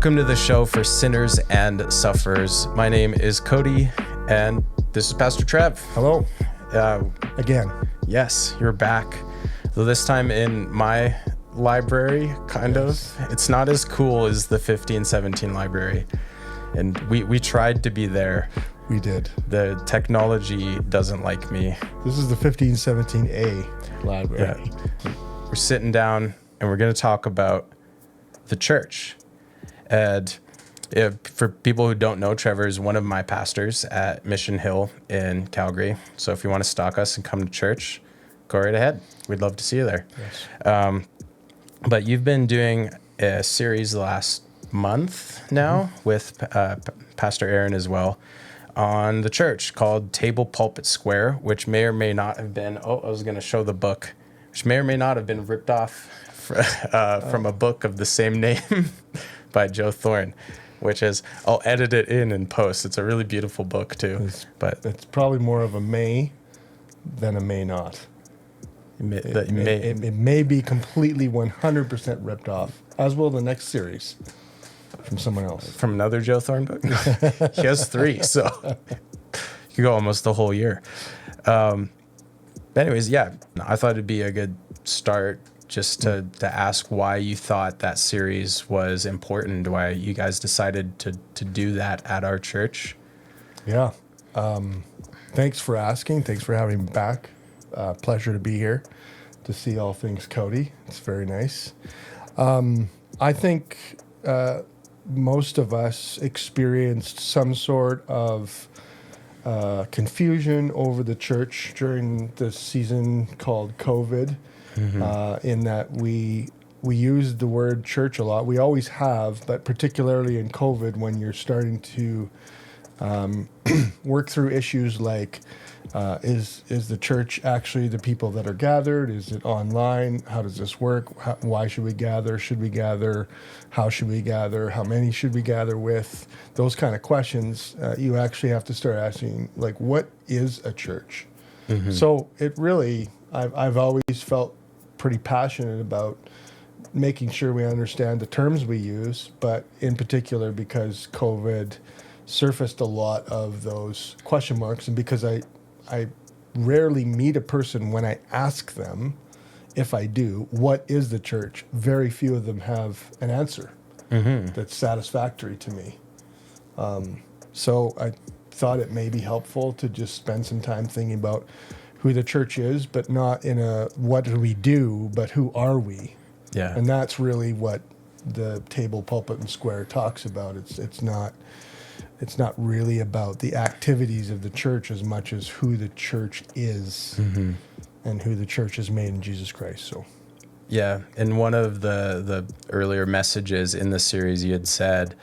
Welcome to the show for sinners and sufferers. My name is Cody, and this is Pastor Trev. Hello. Again. Yes, you're back. So this time in my library, kind of. It's not as cool as the 1517 library. And we tried to be there. We did. The technology doesn't like me. This is the 1517A library. Yeah. We're sitting down, and we're going to talk about the church. And for people who don't know, Trevor is one of my pastors at Mission Hill in Calgary. So if you want to stalk us and come to church, go right ahead. We'd love to see you there. Yes. But you've been doing a series the last month now with Pastor Aaron as well on the church called Table Pulpit Square, which may or may not have been, I was going to show the book, which may or may not have been ripped off from a book of the same name by Joe Thorne, which is, I'll edit it in post. It's a really beautiful book too. But it's probably more of a may than a may not. It may be completely 100% ripped off, as will the next series from someone else. From another Joe Thorne book? He has 3, so you go almost the whole year. But anyways, yeah, I thought it'd be a good start just to ask why you thought that series was important, why you guys decided to do that at our church. Yeah. Thanks for asking. Thanks for having me back. Pleasure to be here to see all things Cody. It's very nice. I think most of us experienced some sort of confusion over the church during the season called COVID, in that we used the word church a lot. We always have, but particularly in COVID, when you're starting to work through issues like is the church actually the people that are gathered? Is it online? How does this work? Why should we gather? Should we gather? How should we gather? How many should we gather with? Those kind of questions you actually have to start asking, like, what is a church? So it really, I've always felt pretty passionate about making sure we understand the terms we use, but in particular because COVID surfaced a lot of those question marks, and because I rarely meet a person when I ask them, if I do, what is the church? Very few of them have an answer that's satisfactory to me. So I thought it may be helpful to just spend some time thinking about who the church is, but not in a what do we do, but who are we? Yeah. And that's really what the Table, Pulpit, and Square talks about. It's not really about the activities of the church as much as who the church is and who the church is made in Jesus Christ. So, yeah, in one of the earlier messages in the series, you had said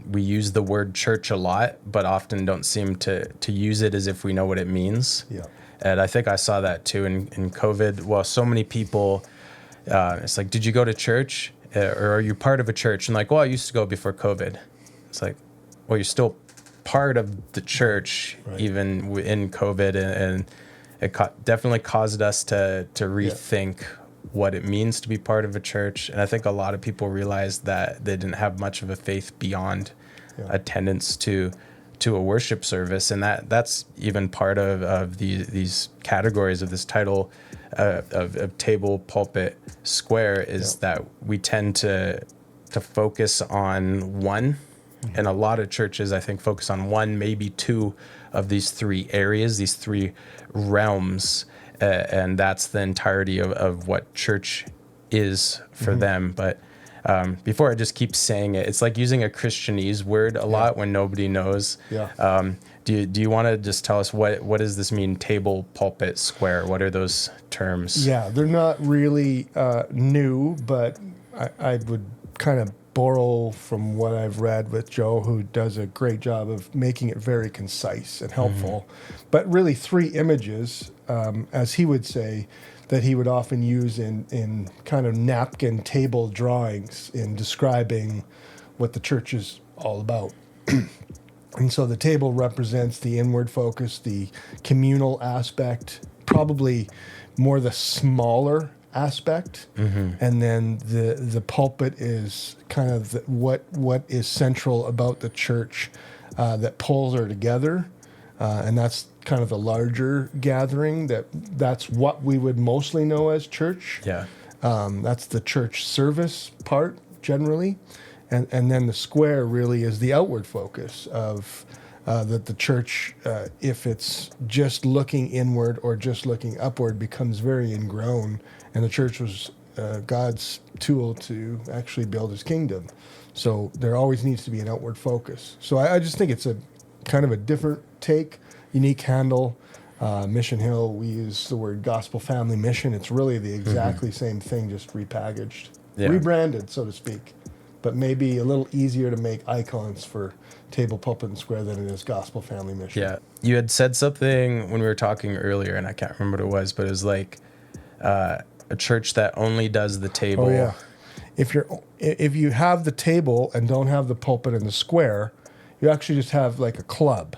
we use the word church a lot, but often don't seem to use it as if we know what it means. Yeah. And I think I saw that too in COVID. Well, so many people, it's like, did you go to church? Or are you part of a church? And like, well, I used to go before COVID. It's like, well, you're still part of the church, right, even in COVID, and it definitely caused us to rethink what it means to be part of a church. And I think a lot of people realized that they didn't have much of a faith beyond attendance to a worship service, and that's even part of these categories of this title of Table, Pulpit, Square is that we tend to focus on one. And a lot of churches, I think, focus on one, maybe 2 of these 3 areas, these 3 realms, and that's the entirety of what church is for them. But before I just keep saying it, it's like using a Christianese word a lot when nobody knows. Yeah. Do you want to just tell us what does this mean, Table, Pulpit, Square? What are those terms? Yeah, they're not really new, but I would kind of borrow from what I've read with Joe, who does a great job of making it very concise and helpful. But really 3 images, as he would say, that he would often use in kind of napkin table drawings in describing what the church is all about. And so the table represents the inward focus, the communal aspect, probably more the smaller aspect, and then the pulpit is kind of what is central about the church that pulls her together, and that's kind of the larger gathering. That's what we would mostly know as church. Yeah. That's the church service part generally, and then the square really is the outward focus of that the church, if it's just looking inward or just looking upward, becomes very ingrown. And the church was God's tool to actually build his kingdom. So there always needs to be an outward focus. So I just think it's a kind of a different take, unique handle. Mission Hill, we use the word gospel family mission. It's really the exactly same thing, just repackaged, rebranded, so to speak. But maybe a little easier to make icons for table, pulpit, and square than it is gospel family mission. Yeah. You had said something when we were talking earlier, and I can't remember what it was, but it was like a church that only does the table. Oh, yeah. If you have the table and don't have the pulpit and the square, you actually just have like a club.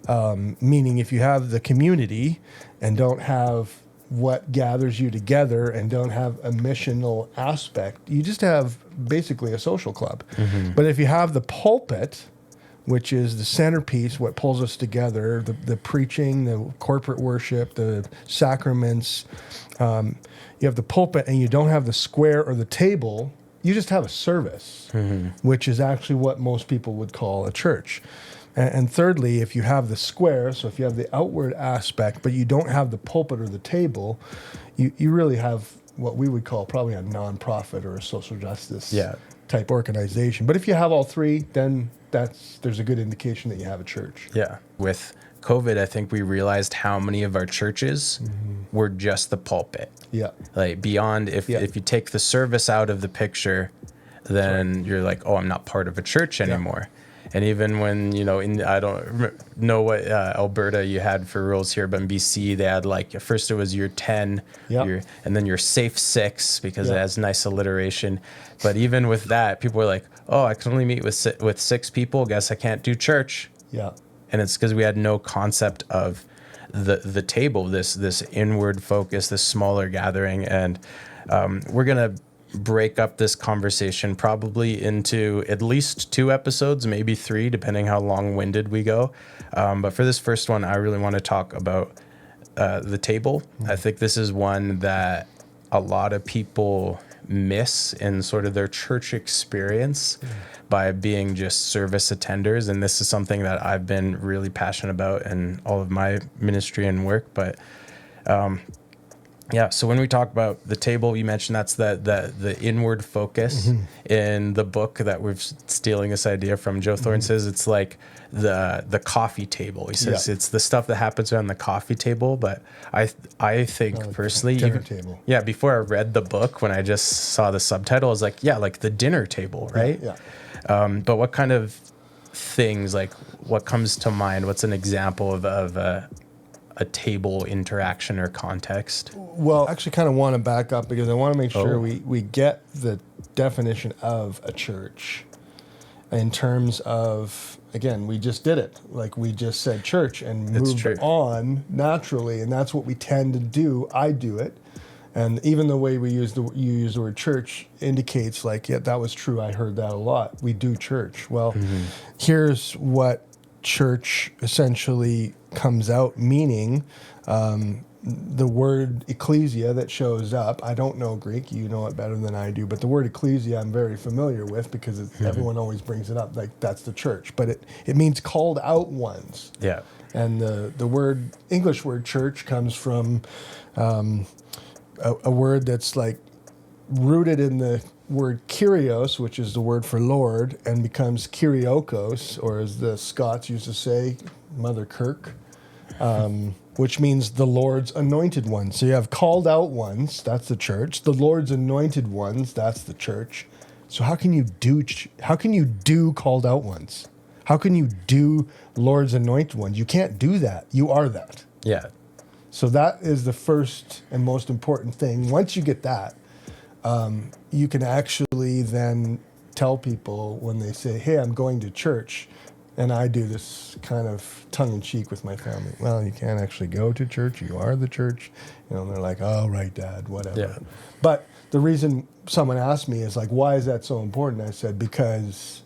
Meaning if you have the community and don't have what gathers you together and don't have a missional aspect, you just have basically a social club. But if you have the pulpit, which is the centerpiece, what pulls us together, the preaching, the corporate worship, the sacraments, you have the pulpit and you don't have the square or the table, you just have a service, which is actually what most people would call a church. And thirdly, if you have the square, so if you have the outward aspect, but you don't have the pulpit or the table, you really have what we would call probably a nonprofit or a social justice type organization. But if you have all three, then there's a good indication that you have a church. Yeah. With COVID, I think we realized how many of our churches were just the pulpit. Yeah. Like beyond, if you take the service out of the picture, then you're like, oh, I'm not part of a church anymore. And even when, I don't know what Alberta you had for rules here, but in BC, they had like, first it was year 10, and then your safe 6 because it has nice alliteration. But even with that, people were like, oh, I can only meet with 6 people. Guess I can't do church. Yeah. And it's because we had no concept of the table, this inward focus, this smaller gathering. And we're going to break up this conversation probably into at least 2 episodes, maybe 3, depending how long-winded we go. But for this first one, I really want to talk about the table. I think this is one that a lot of people miss in sort of their church experience by being just service attenders. And this is something that I've been really passionate about in all of my ministry and work. But so when we talk about the table, you mentioned that's the inward focus. In the book that we're stealing this idea from, Joe Thorne says it's like the coffee table. He says it's the stuff that happens around the coffee table. But I think personally, dinner table. Yeah, before I read the book, when I just saw the subtitle, I was like, like the dinner table, right? Yeah. But what kind of things, like what comes to mind? What's an example of a table interaction or context? Well, I actually kind of want to back up because I want to make sure we get the definition of a church in terms of, again, we just did it. Like we just said church and moved on naturally, and that's what we tend to do. I do it. And even the way you use the word church indicates like, that was true. I heard that a lot. We do church. Well, here's what church essentially comes out meaning. The word ecclesia that shows up, I don't know Greek, you know it better than I do, but the word ecclesia I'm very familiar with because everyone always brings it up, like that's the church, but it means called out ones. Yeah. And the English word church comes from a word that's like rooted in the word Kyrios, which is the word for Lord, and becomes Kyriokos, or as the Scots used to say, Mother Kirk, which means the Lord's anointed ones. So you have called out ones, that's the church. The Lord's anointed ones, that's the church. So how can you do called out ones? How can you do Lord's anointed ones? You can't do that. You are that. Yeah. So that is the first and most important thing. Once you get that, you can actually then tell people when they say, hey, I'm going to church, And I do this kind of tongue-in-cheek with my family. Well, you can't actually go to church. You are the church. And they're like, oh, right, Dad, whatever. Yeah. But the reason someone asked me is like, why is that so important? I said, because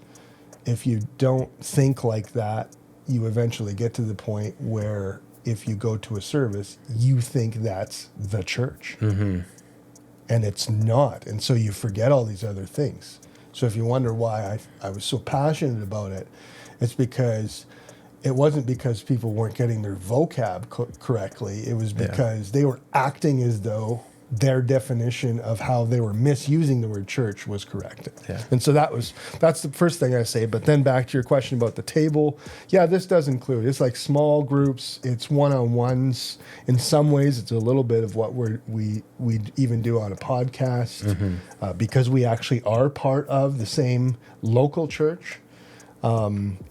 if you don't think like that, you eventually get to the point where if you go to a service, you think that's the church. Mm-hmm. And it's not. And so you forget all these other things. So if you wonder why I was so passionate about it, it's because it wasn't because people weren't getting their vocab correctly. It was because they were acting as though their definition of how they were misusing the word church was correct. Yeah. And so that's the first thing I say. But then back to your question about the table. Yeah, this does include, it's like small groups, it's one-on-ones. In some ways, it's a little bit of what we even do on a podcast because we actually are part of the same local church.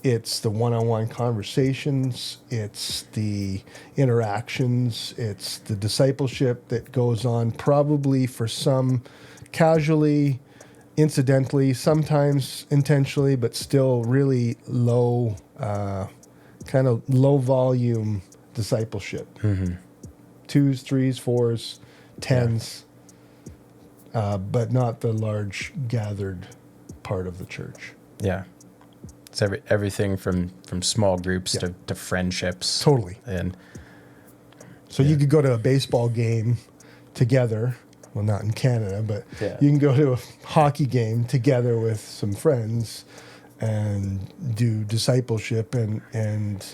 It's the one-on-one conversations, it's the interactions, it's the discipleship that goes on probably for some casually, incidentally, sometimes intentionally, but still really low, kind of low volume discipleship. Mm-hmm. 2s, 3s, 4s, 10s, but not the large gathered part of the church. Yeah. It's everything from small groups to friendships. Totally. And so you could go to a baseball game together. Well, not in Canada, but you can go to a hockey game together with some friends and do discipleship. And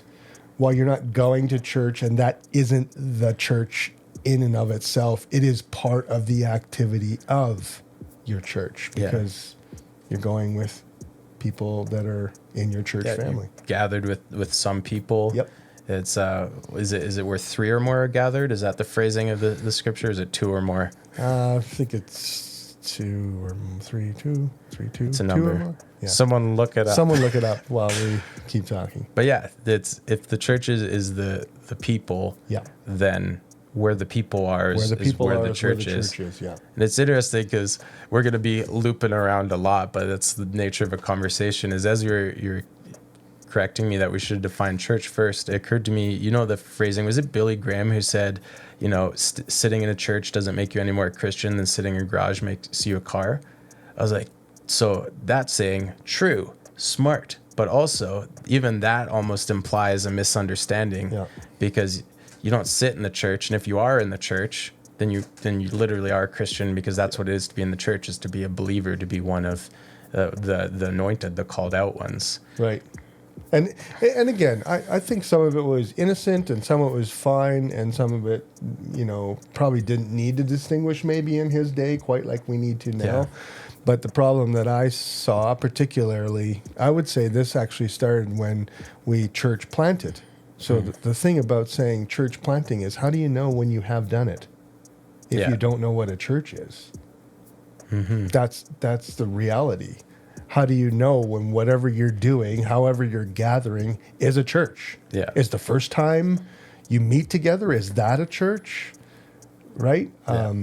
while you're not going to church, and that isn't the church in and of itself, it is part of the activity of your church because you're going with people that are in your church family. Gathered with some people. Yep. It's is it where 3 or more are gathered? Is that the phrasing of the scripture? Is it 2 or more? I think it's 2 or 3, 2. It's a 2 number. or more. Yeah. Someone look it up. Someone look it up while we keep talking. But yeah, it's if the church is the people, then where the people are is where the church is. Yeah. And it's interesting because we're going to be looping around a lot, but that's the nature of a conversation. Is as you're correcting me that we should define church first, it occurred to me, the phrasing, was it Billy Graham who said, sitting in a church doesn't make you any more Christian than sitting in a garage makes you a car? I was like, so that's saying true, smart, but also even that almost implies a misunderstanding because you don't sit in the church, and if you are in the church, then you literally are a Christian because that's what it is to be in the church, is to be a believer, to be one of the anointed, the called out ones. Right. And again, I think some of it was innocent and some of it was fine and some of it, probably didn't need to distinguish maybe in his day quite like we need to now. Yeah. But the problem that I saw particularly, I would say this actually started when we church planted. So the thing about saying church planting is, how do you know when you have done it if you don't know what a church is? Mm-hmm. That's the reality. How do you know when whatever you're doing, however you're gathering, is a church? Yeah. Is the first time you meet together, is that a church? Right? Yeah.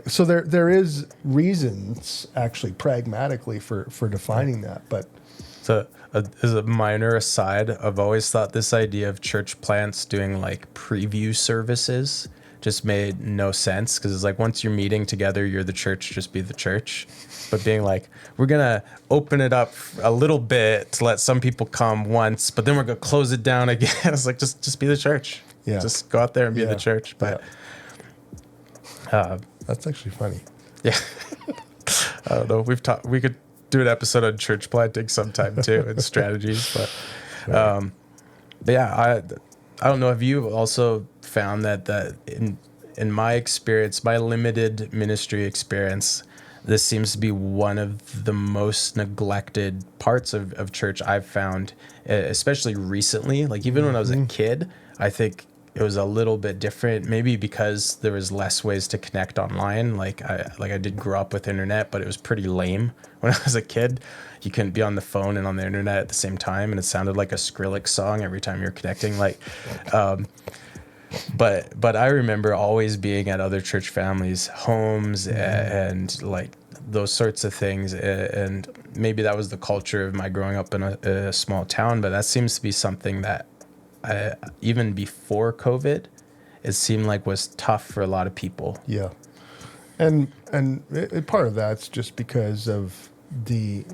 So there is reasons actually pragmatically for defining that, but so as a minor aside, I've always thought this idea of church plants doing like preview services just made no sense, because it's like once you're meeting together, you're the church, just be the church. But being like, we're gonna open it up a little bit to let some people come once, but then we're gonna close it down again. It's like just be the church. Yeah. Just go out there and be the church. But that's actually funny. Yeah. I don't know. We could do an episode on church planting sometime too and strategies, but yeah, I don't know. Have you also found that in my experience, my limited ministry experience, this seems to be one of the most neglected parts of church I've found, especially recently. Like even when I was a kid, I think it was a little bit different, maybe because there was less ways to connect online. Like I did grow up with internet, but it was pretty lame when I was a kid. You couldn't be on the phone and on the internet at the same time, and it sounded like a Skrillex song every time you're connecting. But I remember always being at other church families' homes and like those sorts of things, and maybe that was the culture of my growing up in a small town, but that seems to be something that even before COVID, it seemed like was tough for a lot of people. Yeah. And part of that's just because of the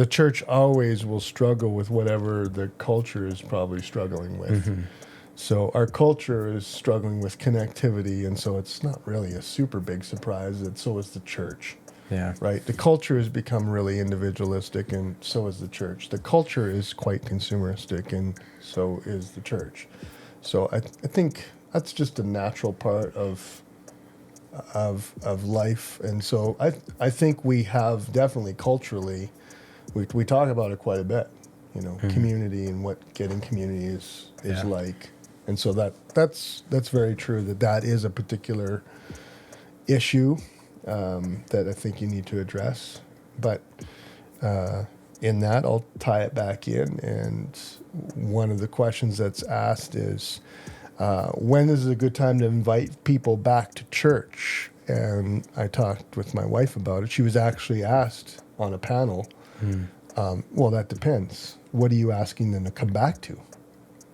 church always will struggle with whatever the culture is probably struggling with. Mm-hmm. So our culture is struggling with connectivity, and so it's not really a super big surprise that so is the church. Yeah. Right? The culture has become really individualistic, and so is the church. The culture is quite consumeristic, and so is the church. So I think that's just a natural part of life, and so I think we have definitely culturally, we talk about it quite a bit, community and what getting community is like, and so that's very true that is a particular issue that I think you need to address, but in that I'll tie it back in, and one of the questions that's asked is, when is a good time to invite people back to church? And I talked with my wife about it. She was actually asked on a panel, well, that depends. What are you asking them to come back to?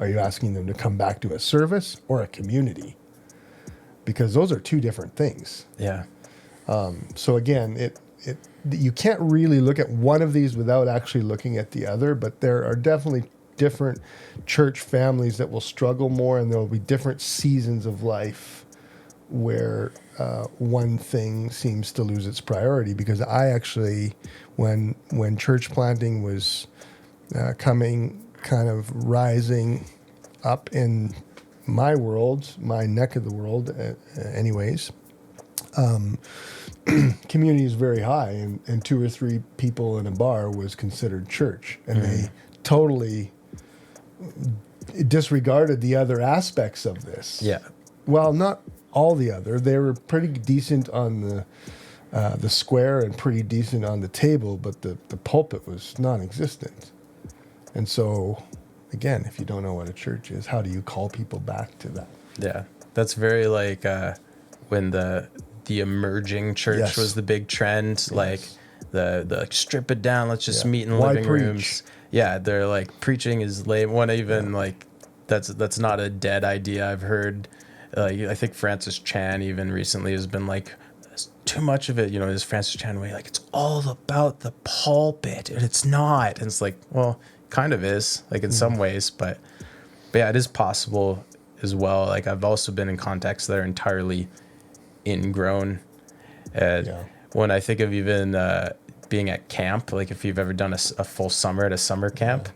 Are you asking them to come back to a service or a community? Because those are two different things. Yeah. So again, you can't really look at one of these without actually looking at the other, but there are definitely different church families that will struggle more, and there will be different seasons of life where one thing seems to lose its priority. Because I actually, when church planting was kind of rising up in my world, my neck of the world, anyways, community is very high, and 2 or 3 people in a bar was considered church, and they totally disregarded the other aspects of this. Yeah. Well, not all the other. They were pretty decent on the square and pretty decent on the table, but the pulpit was non-existent. And so, again, if you don't know what a church is, how do you call people back to that? Yeah. That's very like when the emerging church was the big trend, like the strip it down, let's just meet in living rooms. Yeah, they're like, preaching is lame. One even like that's not a dead idea. I've heard I think Francis Chan even recently has been like, too much of it, this Francis Chan way, like it's all about the pulpit, and it's not. And it's like, well, kind of is, like in some ways, but yeah, it is possible as well. Like I've also been in contexts that are entirely ingrown. When I think of even being at camp, like if you've ever done a full summer at a summer camp,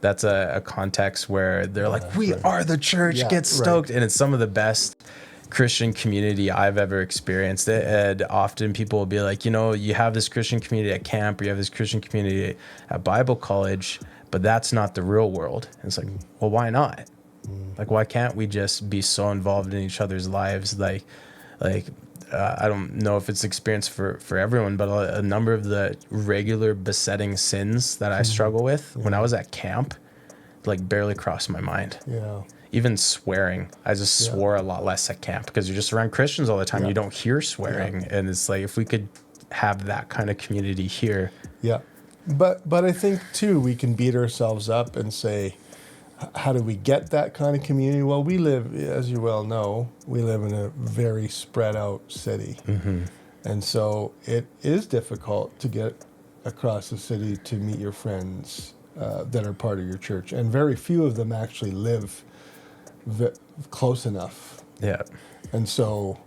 that's a context where they're like, we are the church, get stoked. And it's some of the best Christian community I've ever experienced. And often people will be like, you have this Christian community at camp, or you have this Christian community at Bible college, but that's not the real world. And it's like, well, why not? Like, why can't we just be so involved in each other's lives? Like I don't know if it's experience for everyone, but a number of the regular besetting sins that I struggle with when I was at camp, like barely crossed my mind. Yeah. Even swearing, I just swore a lot less at camp because you're just around Christians all the time. You don't hear swearing, and it's like, if we could have that kind of community here. Yeah, but I think too, we can beat ourselves up and say, how do we get that kind of community? Well, we live, as you well know, we live in a very spread out city. And so it is difficult to get across the city to meet your friends that are part of your church. And very few of them actually live close enough. Yeah. And so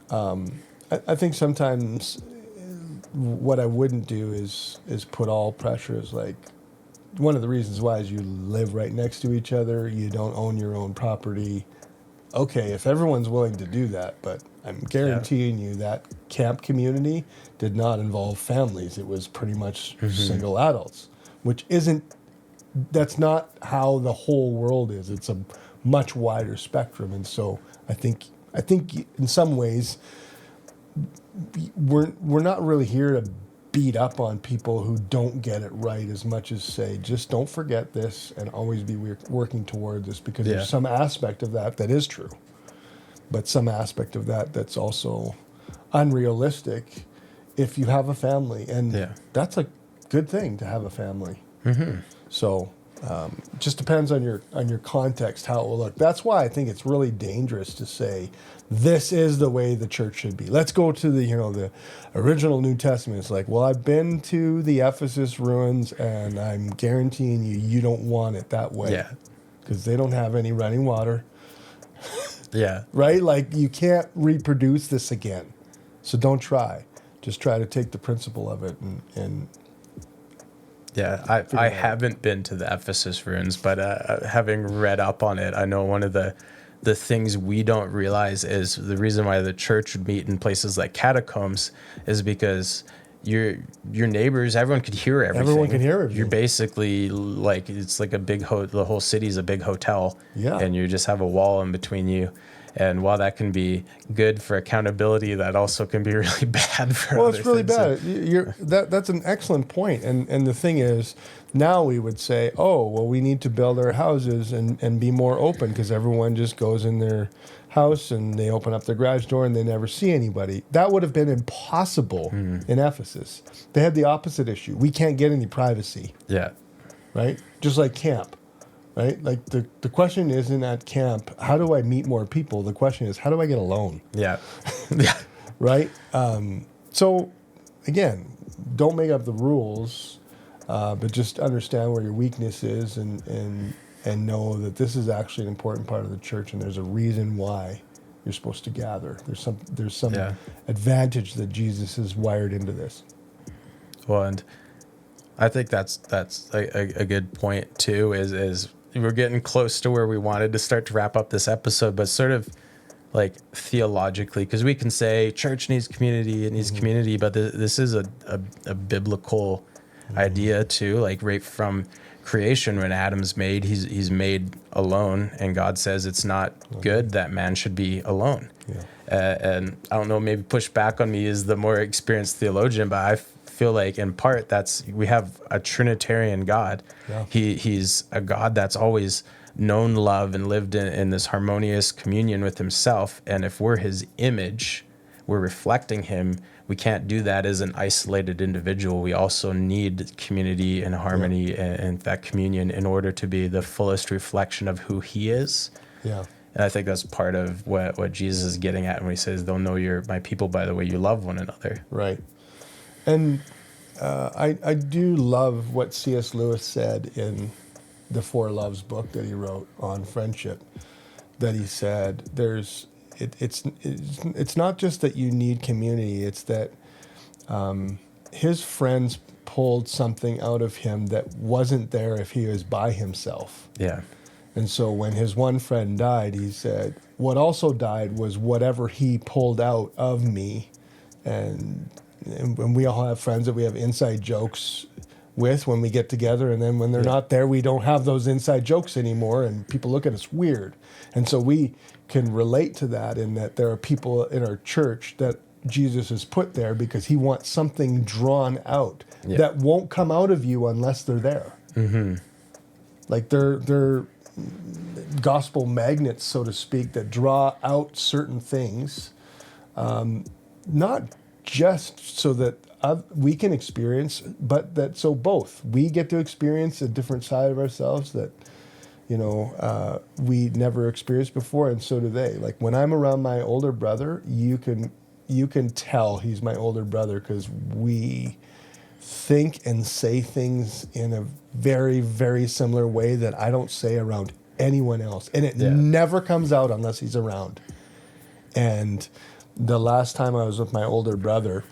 I think sometimes what I wouldn't do is put all pressures, like, one of the reasons why is you live right next to each other. You don't own your own property. Okay, if everyone's willing to do that, but I'm guaranteeing you that camp community did not involve families. It was pretty much single adults, that's not how the whole world is. It's a much wider spectrum. And so I think in some ways we're not really here to beat up on people who don't get it right, as much as say, just don't forget this and always be working toward this, because there's some aspect of that is true, but some aspect of that that's also unrealistic. if you have a family, and Yeah. that's a good thing to have a family. Mm-hmm. So just depends on your context how it will look. That's why I think it's really dangerous to say this is the way the church should be. Let's go to the original New Testament. It's like, well, I've been to the Ephesus ruins, and I'm guaranteeing you don't want it that way. Yeah. Because they don't have any running water. Yeah. Right? Like, you can't reproduce this again. So don't try. Just try to take the principle of it and Yeah, I haven't been to the Ephesus ruins, but having read up on it, I know one of the things we don't realize is the reason why the church would meet in places like catacombs is because your neighbors, everyone could hear everything. Everyone can hear everything. You're basically like, it's like a big the whole city's a big hotel. Yeah. And you just have a wall in between you. And while that can be good for accountability, that also can be really bad for Well, other it's really things. bad. That's an excellent point. And the thing is, now we would say, oh, well, we need to build our houses and be more open, because everyone just goes in their house and they open up their garage door and they never see anybody. That would have been impossible in Ephesus. They had the opposite issue. We can't get any privacy, Yeah. right? Just like camp. Right? Like the question isn't at camp, how do I meet more people? The question is, how do I get alone? Yeah. Yeah. Right? So, again, don't make up the rules, but just understand where your weakness is and know that this is actually an important part of the church, and there's a reason why you're supposed to gather. There's some Yeah. advantage that Jesus has wired into this. Well, and I think that's a good point too. Is we're getting close to where we wanted to start to wrap up this episode, but sort of like theologically, because we can say church needs community, it needs community, but this is a biblical idea too. Like right from creation, when Adam's made, he's made alone, and God says it's not good that man should be alone. Yeah. And I don't know, maybe push back on me as the more experienced theologian, but I feel like in part we have a Trinitarian God. Yeah. He's a God that's always known love and lived in this harmonious communion with himself. And if we're his image, we're reflecting him. We can't do that as an isolated individual. We also need community and harmony and that communion in order to be the fullest reflection of who he is. Yeah. And I think that's part of what Jesus is getting at when he says, they'll know you're my people by the way you love one another. Right. And I do love what C.S. Lewis said in the Four Loves book that he wrote on friendship, that he said it's not just that you need community, it's that his friends pulled something out of him that wasn't there if he was by himself. Yeah. And so when his one friend died, he said, what also died was whatever he pulled out of me. And we all have friends that we have inside jokes with when we get together. And then when they're not there, we don't have those inside jokes anymore. And people look at us weird. And so we can relate to that, in that there are people in our church that Jesus has put there because he wants something drawn out that won't come out of you unless they're there. Mm-hmm. Like they're gospel magnets, so to speak, that draw out certain things, not just so that we can experience, but that so both we get to experience a different side of ourselves that we never experienced before, and so do they. Like when I'm around my older brother, you can tell he's my older brother because we think and say things in a very, very similar way that I don't say around anyone else. And it never comes out unless he's around. And the last time I was with my older brother,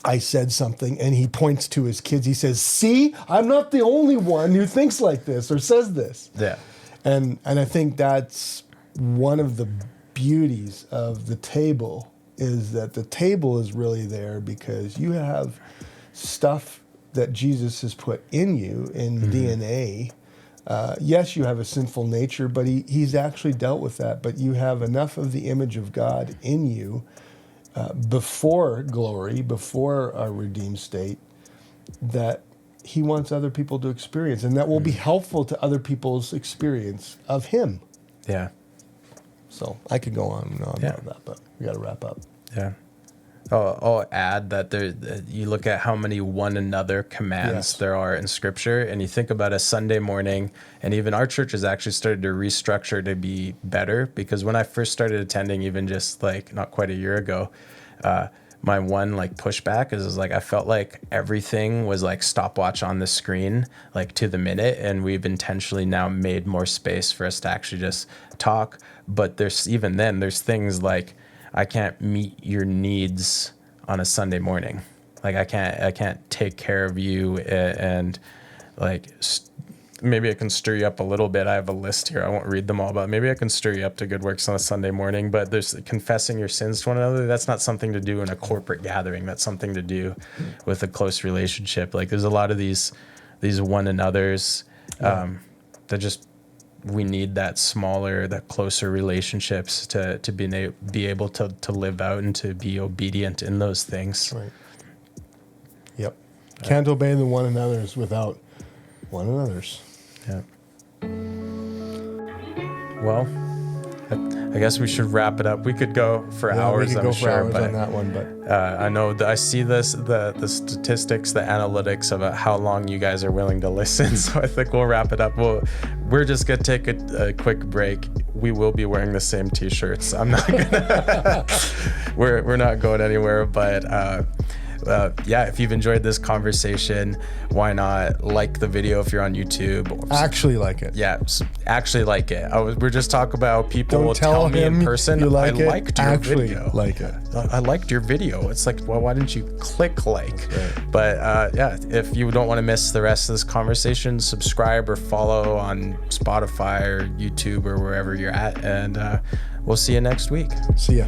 I said something and he points to his kids. He says, see, I'm not the only one who thinks like this or says this. Yeah. And I think that's one of the beauties of the table, is that the table is really there because you have stuff that Jesus has put in you in DNA. Yes, you have a sinful nature, but he's actually dealt with that. But you have enough of the image of God in you before glory, before our redeemed state, that he wants other people to experience. And that will be helpful to other people's experience of him. Yeah. So I could go on and on about that, but we got to wrap up. Yeah. I'll add that you look at how many one another commands there are in Scripture, and you think about a Sunday morning, and even our church has actually started to restructure to be better, because when I first started attending, even just like not quite a year ago, my one like pushback is like I felt like everything was like stopwatch on the screen, like to the minute, and we've intentionally now made more space for us to actually just talk. But there's things like I can't meet your needs on a Sunday morning. Like I can't take care of you and like maybe I can stir you up a little bit. I have a list here. I won't read them all, but maybe I can stir you up to good works on a Sunday morning. But there's confessing your sins to one another. That's not something to do in a corporate gathering. That's something to do with a close relationship. Like there's a lot of these one another's that just we need that smaller, that closer relationships to be able to live out and to be obedient in those things. Right. Yep. Can't obey the one another's without one another's. Yeah. Well, I guess we should wrap it up. We could go for hours, I'm sure, but on that one, but I know that I see the statistics, the analytics about how long you guys are willing to listen. So I think we'll wrap it up. We're just gonna take a quick break. We will be wearing the same T-shirts. I'm not gonna. we're not going anywhere, but. If you've enjoyed this conversation, why not like the video if you're on YouTube? Actually like it. Yeah, actually like it. We're just talking about people will tell me in person, you like I liked your video. Like it. I liked your video. It's like, well, why didn't you click like? Right. But if you don't want to miss the rest of this conversation, subscribe or follow on Spotify or YouTube or wherever you're at. And we'll see you next week. See ya.